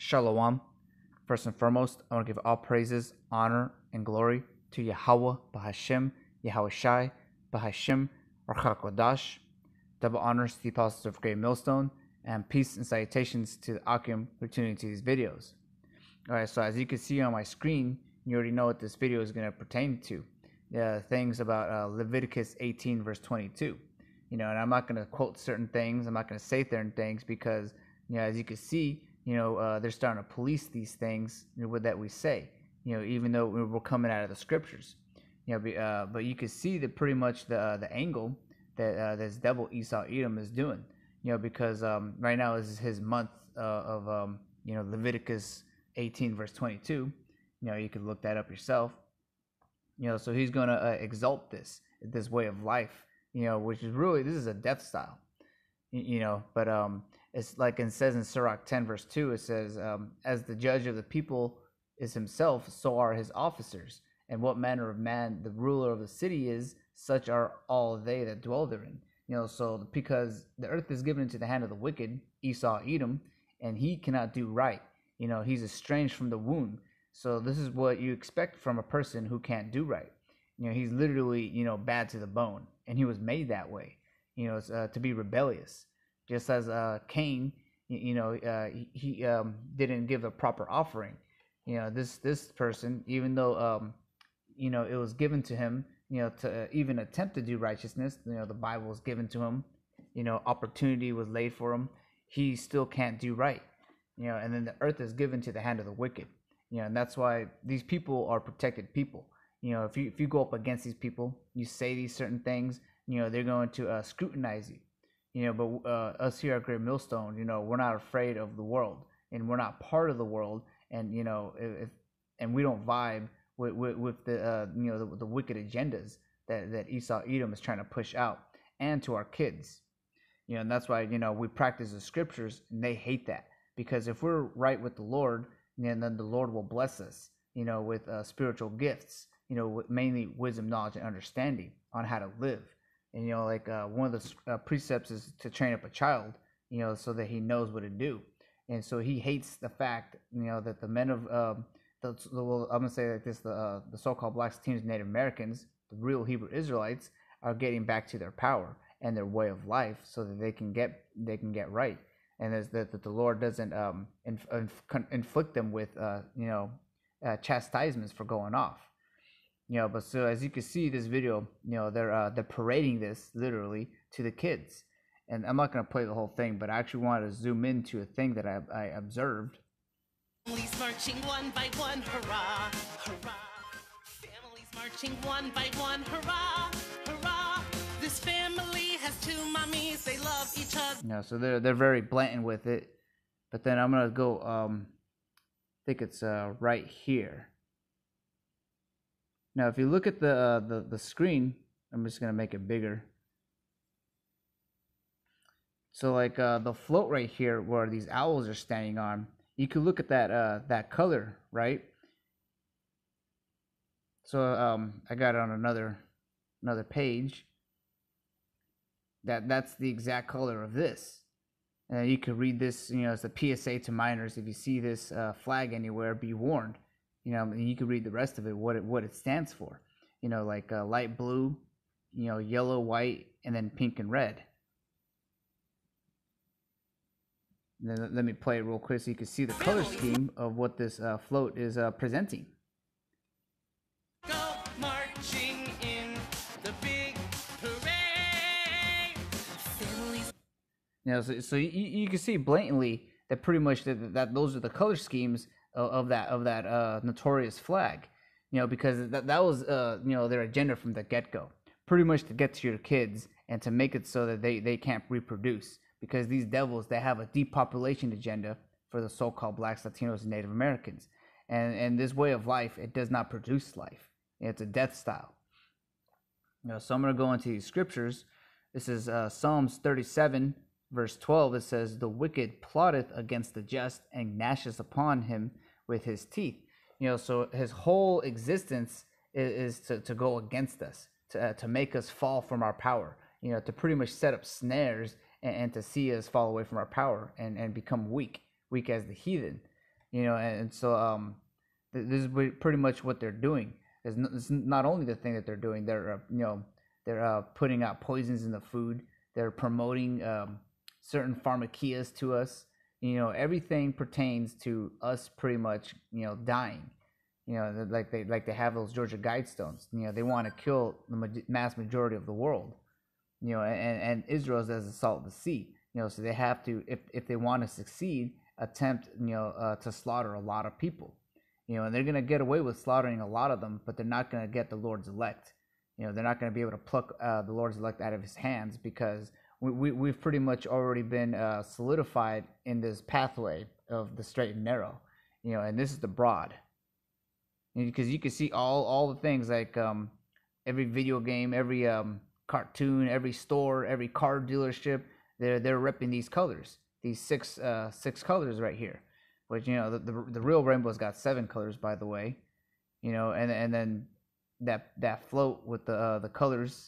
Shalom. First and foremost, I want to give all praises, honor, and glory to Yahweh, Bahashem, Yahweh Shai, Bahashem, Ruach HaKodesh. Double honors to the apostles of Great Millstone, and peace and salutations to the Akim who are tuning into these videos. Alright, so as you can see on my screen, you already know what this video is going to pertain to. Things about Leviticus 18 verse 22. And I'm not going to quote certain things, I'm not going to say certain things because, as you can see, they're starting to police these things that we say, even though we're coming out of the scriptures. But you can see that pretty much the angle that this devil Esau Edom is doing, because right now is his month of Leviticus 18 verse 22. You can look that up yourself. So he's going to exalt this way of life, which is really, this is a death style, but it's like it says in Sirach 10 verse 2, it says, as the judge of the people is himself, so are his officers, and what manner of man the ruler of the city is, such are all they that dwell therein. So because the earth is given into the hand of the wicked, Esau Edom, and he cannot do right. He's estranged from the womb. So this is what you expect from a person who can't do right. He's literally, bad to the bone, and he was made that way, to be rebellious. Just as Cain, he didn't give a proper offering. This person, even though, it was given to him, to even attempt to do righteousness, the Bible was given to him, opportunity was laid for him, he still can't do right. And then the earth is given to the hand of the wicked. And that's why these people are protected people. If you go up against these people, you say these certain things, they're going to scrutinize you. But us here at Great Millstone, we're not afraid of the world, and we're not part of the world, and and we don't vibe with the the wicked agendas that Esau Edom is trying to push out, and to our kids. And that's why we practice the scriptures, and they hate that, because if we're right with the Lord, and then the Lord will bless us, with spiritual gifts, with mainly wisdom, knowledge, and understanding on how to live. And one of the precepts is to train up a child, so that he knows what to do. And so he hates the fact, that the men of I'm gonna say like this: the so-called Blacks, Latinos, Native Americans, the real Hebrew Israelites, are getting back to their power and their way of life, so that they can get right. And as that the Lord doesn't inflict them with chastisements for going off. But so as you can see, this video, they're parading this literally to the kids. And I'm not going to play the whole thing, but I actually wanted to zoom into a thing that I observed. Families marching one by one, hurrah, hurrah. Families marching one by one, hurrah, hurrah. This family has two mommies, they love each other. So they're very blatant with it. But then I'm going to go, I think it's right here. Now, if you look at the screen, I'm just going to make it bigger. So like the float right here where these owls are standing on, you can look at that color, right? So I got it on another page. That's the exact color of this. And you can read this, it's a PSA to minors. If you see this flag anywhere, be warned. And you can read the rest of it, what it stands for. Like light blue, yellow, white, and then pink and red. And then let me play it real quick so you can see the color scheme of what this float is presenting. Go marching in the big parade. Families. So you can see blatantly that pretty much that those are the color schemes of that notorious flag, because that was their agenda from the get-go, pretty much to get to your kids and to make it so that they can't reproduce, because these devils, they have a depopulation agenda for the so-called Blacks, Latinos, and Native Americans, and this way of life, it does not produce life. It's a death style. So I'm going to go into these scriptures. This is Psalms 37 verse 12. It says, the wicked plotteth against the just, and gnashes upon him with his teeth. So his whole existence is to go against us, to make us fall from our power, to pretty much set up snares and to see us fall away from our power and become weak as the heathen. And so this is pretty much what they're doing. It's not only the thing that they're doing. They're putting out poisons in the food. They're promoting certain pharmakias to us. Everything pertains to us pretty much, dying. Like they have those Georgia Guidestones. They want to kill the mass majority of the world. And Israel is as the salt of the sea. So they have to, if they want to succeed, attempt, to slaughter a lot of people. And they're gonna get away with slaughtering a lot of them, but they're not gonna get the Lord's elect. They're not gonna be able to pluck the Lord's elect out of His hands, because we've pretty much already been solidified in this pathway of the straight and narrow. And this is the broad. Because you can see all the things, like every video game, every cartoon, every store, every car dealership, they're repping these colors, these six colors right here. Which, the real rainbow's got 7 colors, by the way. And then that float with the colors,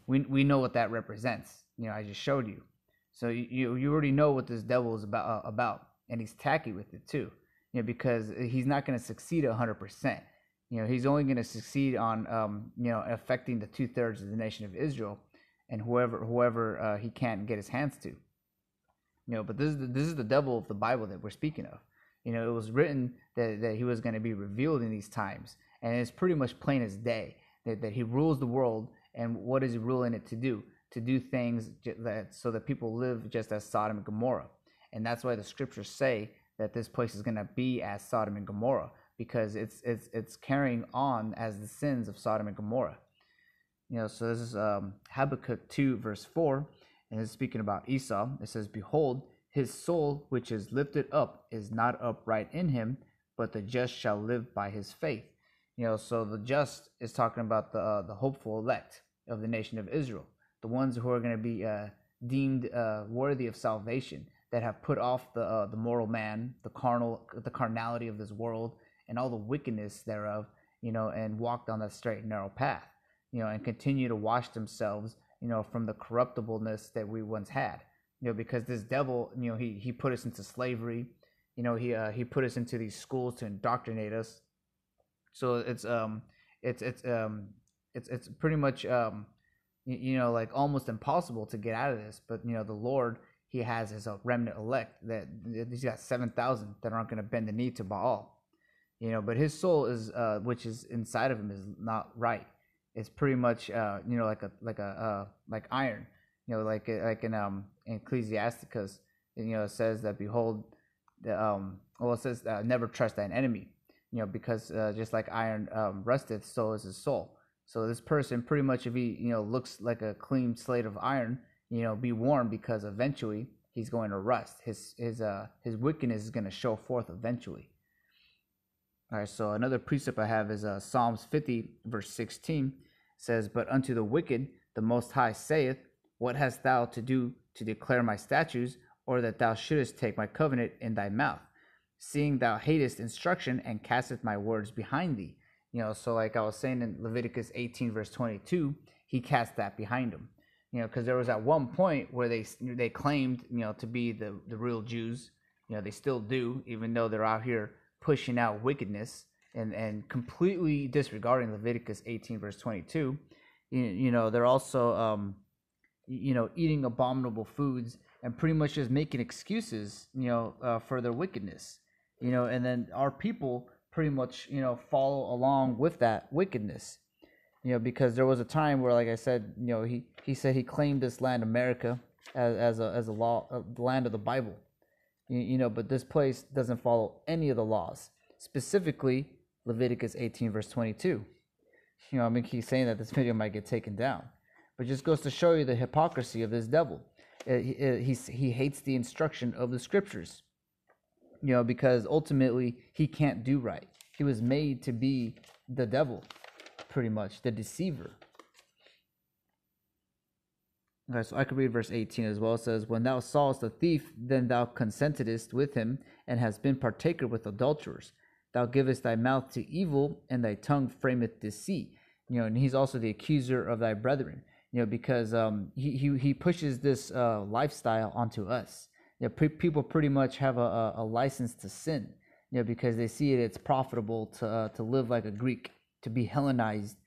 we know what that represents. I just showed you. So you already know what this devil is about, and he's tacky with it too. Because he's not going to succeed 100%. He's only going to succeed on affecting the 2/3 of the nation of Israel, and whoever he can't get his hands to. But this is the devil of the Bible that we're speaking of. It was written that he was going to be revealed in these times, and it's pretty much plain as day that he rules the world. And what is he ruling it to do? To do things so that people live just as Sodom and Gomorrah. And that's why the scriptures say that this place is going to be as Sodom and Gomorrah, because it's carrying on as the sins of Sodom and Gomorrah. So this is Habakkuk 2 verse 4. And it's speaking about Esau. It says, "Behold, his soul which is lifted up is not upright in him, but the just shall live by his faith." So the just is talking about the hopeful elect of the nation of Israel, the ones who are going to be deemed worthy of salvation, that have put off the moral man, the carnality of this world, and all the wickedness thereof, and walked on that straight and narrow path, and continue to wash themselves, from the corruptibleness that we once had, because this devil, he put us into slavery, he put us into these schools to indoctrinate us. So it's pretty much, like almost impossible to get out of this. But, the Lord, he has his remnant elect, that he's got 7,000 that aren't going to bend the knee to Baal, but his soul is, which is inside of him, is not right. It's pretty much, like iron, like in Ecclesiasticus, it says that, behold, it says never trust thine enemy, because just like iron rusteth, so is his soul. So this person, pretty much, if he looks like a clean slate of iron, be warned, because eventually he's going to rust. His wickedness is going to show forth eventually. All right, so another precept I have is Psalms 50 verse 16. Says, "But unto the wicked the Most High saith, What hast thou to do to declare my statutes, or that thou shouldest take my covenant in thy mouth, seeing thou hatest instruction and casteth my words behind thee?" So like I was saying in Leviticus 18 verse 22, he cast that behind him. Because there was at one point where they claimed, to be the real Jews. They still do, even though they're out here pushing out wickedness and completely disregarding Leviticus 18 verse 22. They're also eating abominable foods and pretty much just making excuses, for their wickedness. And then our people pretty much, follow along with that wickedness. Because there was a time where, like I said, he said he claimed this land, America, as a law, the land of the Bible. But this place doesn't follow any of the laws, specifically Leviticus 18 verse 22. He's saying that this video might get taken down, but it just goes to show you the hypocrisy of this devil. He hates the instruction of the scriptures, because ultimately he can't do right. He was made to be the devil, pretty much, the deceiver. Okay, so I could read verse 18 as well. It says, "When thou sawest a thief, then thou consentedst with him, and hast been partaker with adulterers. Thou givest thy mouth to evil, and thy tongue frameth deceit." And he's also the accuser of thy brethren. Because he pushes this lifestyle onto us. People pretty much have a license to sin. because they see it's profitable to live like a Greek, to be Hellenized,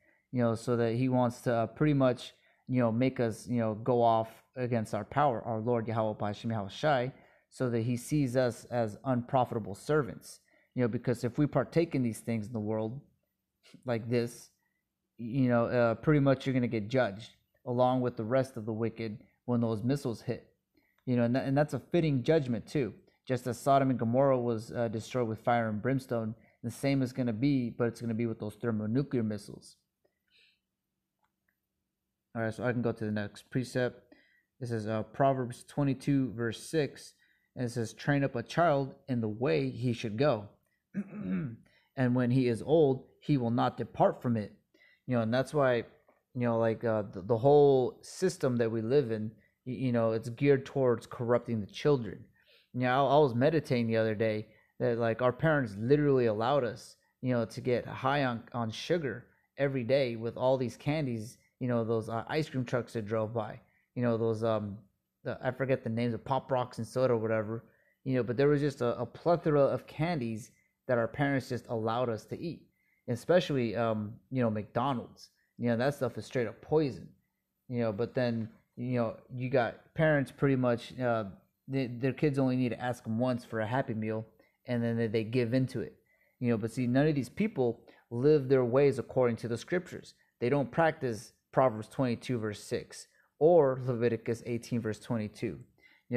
so that he wants to pretty much, make us, go off against our power, our Lord Yahweh B'Hashem Yahweh Shai, so that he sees us as unprofitable servants. Because if we partake in these things in the world like this, pretty much you're going to get judged along with the rest of the wicked when those missiles hit. And that's a fitting judgment too. Just as Sodom and Gomorrah was destroyed with fire and brimstone, the same is going to be, but it's going to be with those thermonuclear missiles. All right, so I can go to the next precept. This is Proverbs 22, verse 6. And it says, train up a child in the way he should go. And when he is old, he will not depart from it. And that's why, the whole system that we live in, it's geared towards corrupting the children. I was meditating the other day that like our parents literally allowed us, to get high on sugar every day with all these candies, those ice cream trucks that drove by, those I forget the names of Pop Rocks and soda or whatever, but there was just a plethora of candies that our parents just allowed us to eat, especially McDonald's. That stuff is straight up poison. But then you got parents pretty much their kids only need to ask them once for a Happy Meal, and then they give into it. But see, none of these people live their ways according to the scriptures. They don't practice Proverbs 22 verse 6 or Leviticus 18 verse 22.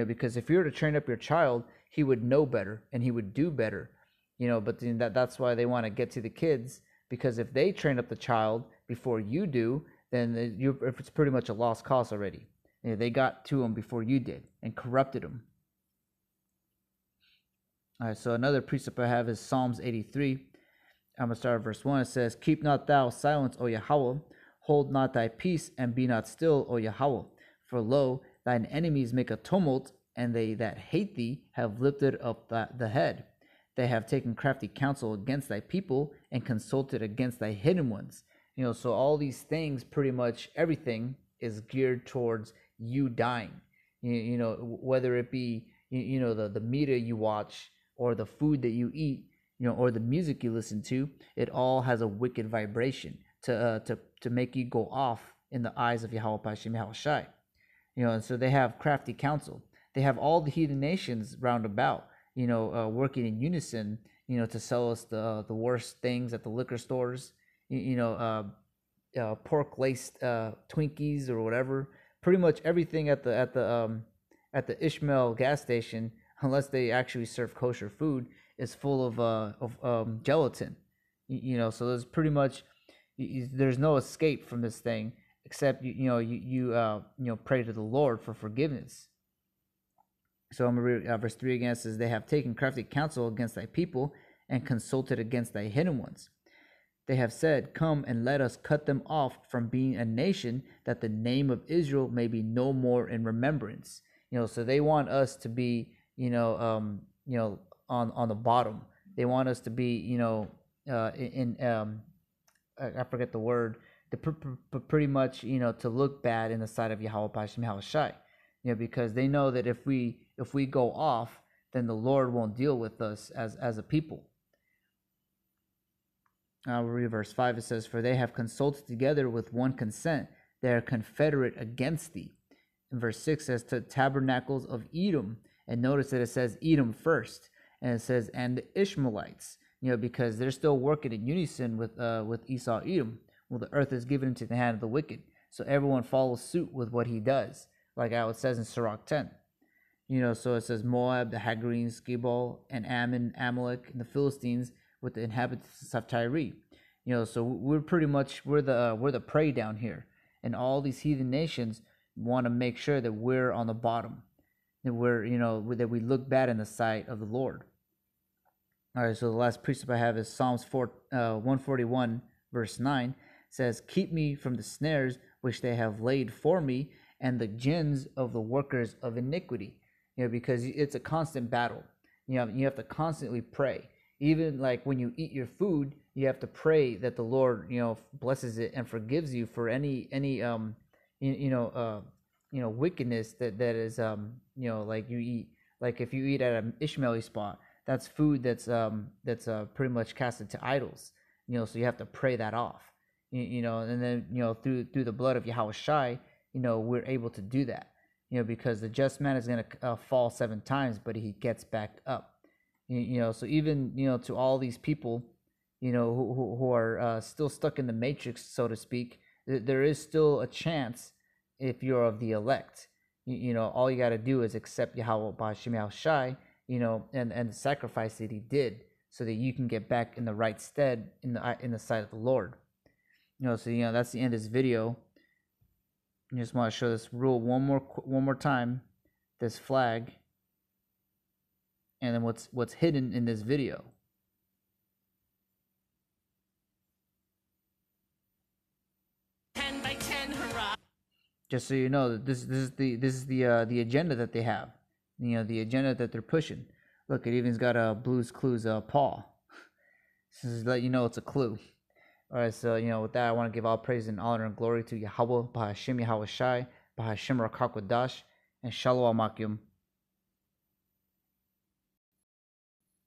Because if you were to train up your child, he would know better and he would do better. But that's why they want to get to the kids, because if they train up the child before you do, then it's pretty much a lost cause already. They got to him before you did and corrupted him. All right, so another precept I have is Psalms 83. I'm going to start at verse 1. It says, keep not thou silence, O Yahweh. Hold not thy peace, and be not still, O Yahweh. For lo, thine enemies make a tumult, and they that hate thee have lifted up the head. They have taken crafty counsel against thy people, and consulted against thy hidden ones. So all these things, pretty much everything is geared towards you dying. Whether it be the media you watch, or the food that you eat, or the music you listen to, it all has a wicked vibration to make you go off in the eyes of Yahweh B'Hashem Yahweh Shai. And so they have crafty counsel. They have all the heathen nations round about, working in unison, to sell us the worst things at the liquor stores, pork laced Twinkies or whatever. Pretty much everything at the Ishmael gas station, unless they actually serve kosher food, is full of gelatin. So there's pretty much there's no escape from this thing except you pray to the Lord for forgiveness. So I'm going to read verse 3 again. It says, they have taken crafty counsel against thy people, and consulted against thy hidden ones. They have said, come and let us cut them off from being a nation, that the name of Israel may be no more in remembrance. So they want us to be, on the bottom. They want us to be, I forget the word, pretty much, to look bad in the sight of Yahweh B'Hashem Yahweh Shai. Because they know that if we go off, then the Lord won't deal with us as a people. We'll read verse 5. It says, for they have consulted together with one consent. They are confederate against thee. And verse 6 says, to tabernacles of Edom. And notice that it says Edom first. And it says, and the Ishmaelites, because they're still working in unison with Esau Edom. Well, the earth is given into the hand of the wicked. So everyone follows suit with what he does, like how it says in Sirach 10. So it says Moab, the Hagarenes, Gebal, and Ammon, Amalek, and the Philistines with the inhabitants of Tyre. So we're pretty much we're the prey down here, and all these heathen nations want to make sure that we're on the bottom, that that we look bad in the sight of the Lord. All right, so the last precept I have is Psalms 141 verse 9. It says, keep me from the snares which they have laid for me, and the gins of the workers of iniquity. Because it's a constant battle. You have to constantly pray. Even like when you eat your food, you have to pray that the Lord, blesses it and forgives you for any wickedness that is like you eat. Like if you eat at an Ishmaeli spot, that's food that's pretty much casted to idols. So you have to pray that off. And then through the blood of Yahweh Shai, we're able to do that. Because the just man is going to fall 7 times, but he gets back up. So even to all these people, who are still stuck in the matrix, so to speak, there is still a chance if you're of the elect. All you got to do is accept Yahweh B'Hashem Yahweh Shai, and the sacrifice that he did, so that you can get back in the right stead in the sight of the Lord. So that's the end of this video. I just want to show this rule one more time, this flag, and then what's hidden in this video. Just so you know, this is the agenda that they have, the agenda that they're pushing. Look, it even's got a Blue's Clues paw. This is to let you know it's a clue. All right, so with that, I want to give all praise and honor and glory to Yahweh B'Hashem Yahweh Shai B'Hashem Rakak Wadash, and Shalom Akim.